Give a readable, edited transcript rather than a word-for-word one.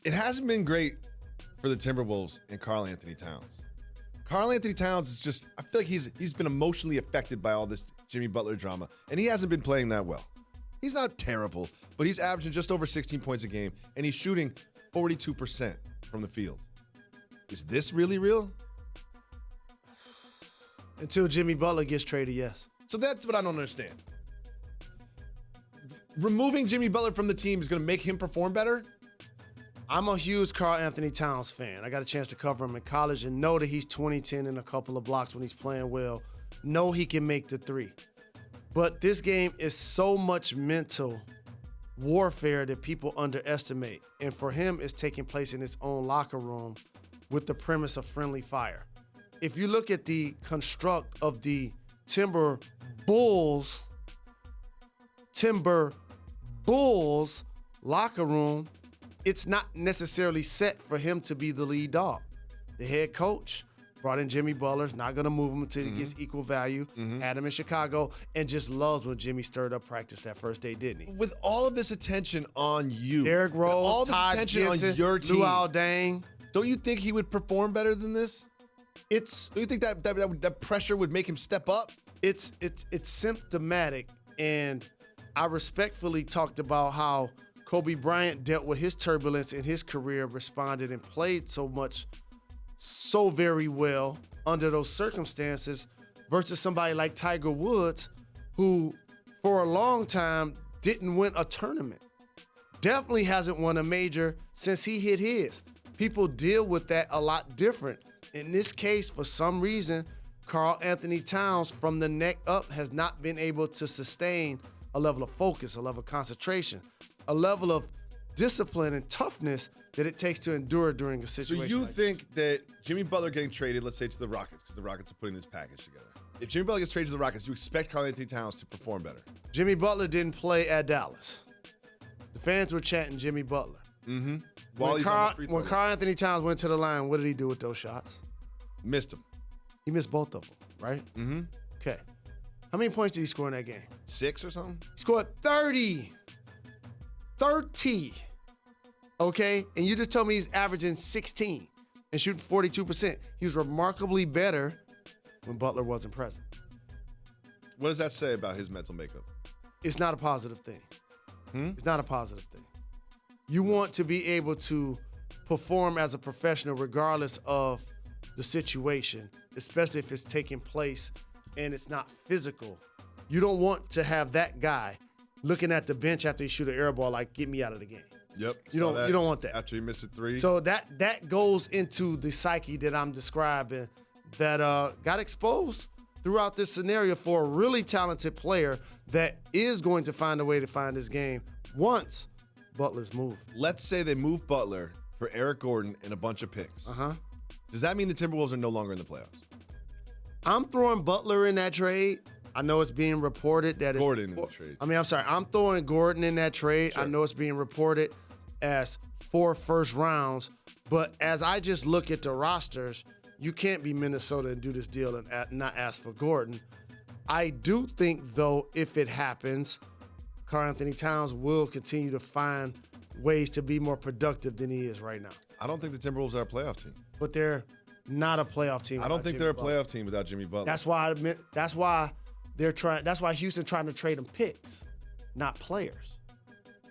It hasn't been great for the Timberwolves and Karl-Anthony Towns. Karl-Anthony Towns is just, I feel like he's been emotionally affected by all this Jimmy Butler drama, and he hasn't been playing that well. He's not terrible, but he's averaging just over 16 points a game, and he's shooting 42% from the field. Is this really real? Until Jimmy Butler gets traded, yes. So that's what I don't understand. Removing Jimmy Butler from the team is going to make him perform better? I'm a huge Karl-Anthony Towns fan. I got a chance to cover him in college and know that he's 20-10 in a couple of blocks when he's playing well. Know he can make the three. But this game is so much mental warfare that people underestimate. And for him, it's taking place in his own locker room with the premise of friendly fire. If you look at the construct of the Timberwolves locker room, it's not necessarily set for him to be the lead dog. The head coach brought in Jimmy Butler, not going to move him until he gets equal value, had him in Chicago, and just loves when Jimmy stirred up practice that first day, didn't he? With all of this attention on you, Derrick Rose, all this Todd attention Gibson, on your team, Luol Deng. Don't you think he would perform better than this? Don't you think that pressure would make him step up? It's symptomatic, and I respectfully talked about how Kobe Bryant dealt with his turbulence in his career, responded and played so very well under those circumstances versus somebody like Tiger Woods, who for a long time didn't win a tournament. Definitely hasn't won a major since he hit his. People deal with that a lot different. In this case, for some reason, Karl-Anthony Towns from the neck up has not been able to sustain a level of focus, a level of concentration, a level of discipline and toughness that it takes to endure during a situation. So you think that Jimmy Butler getting traded, let's say to the Rockets, because the Rockets are putting this package together. If Jimmy Butler gets traded to the Rockets, you expect Karl-Anthony Towns to perform better? Jimmy Butler didn't play at Dallas. The fans were chanting Jimmy Butler. Mm-hmm. When Karl-Anthony Towns went to the line, what did he do with those shots? Missed them. He missed both of them, right? Mm-hmm. Okay. How many points did he score in that game? 6 or something? He scored 30. 30. Okay? And you just told me he's averaging 16 and shooting 42%. He was remarkably better when Butler wasn't present. What does that say about his mental makeup? It's not a positive thing. It's not a positive thing. You want to be able to perform as a professional regardless of the situation, especially if it's taking place and it's not physical. You don't want to have that guy looking at the bench after he shoot an air ball like, get me out of the game. Yep. You don't want that. After he missed a 3. So that goes into the psyche that I'm describing that got exposed throughout this scenario for a really talented player that is going to find a way to find his game once Butler's moved. Let's say they move Butler for Eric Gordon and a bunch of picks. Does that mean the Timberwolves are no longer in the playoffs? I'm throwing Butler in that trade. I know it's being reported that Gordon in the trade. I'm throwing Gordon in that trade. Sure. I know it's being reported as 4 first rounds. But as I just look at the rosters, you can't be Minnesota and do this deal and not ask for Gordon. I do think, though, if it happens, Karl-Anthony Towns will continue to find ways to be more productive than he is right now. I don't think the Timberwolves are a playoff team. But they're not a playoff team. I don't think they're a playoff team without Jimmy Butler. That's why Houston trying to trade him picks, not players.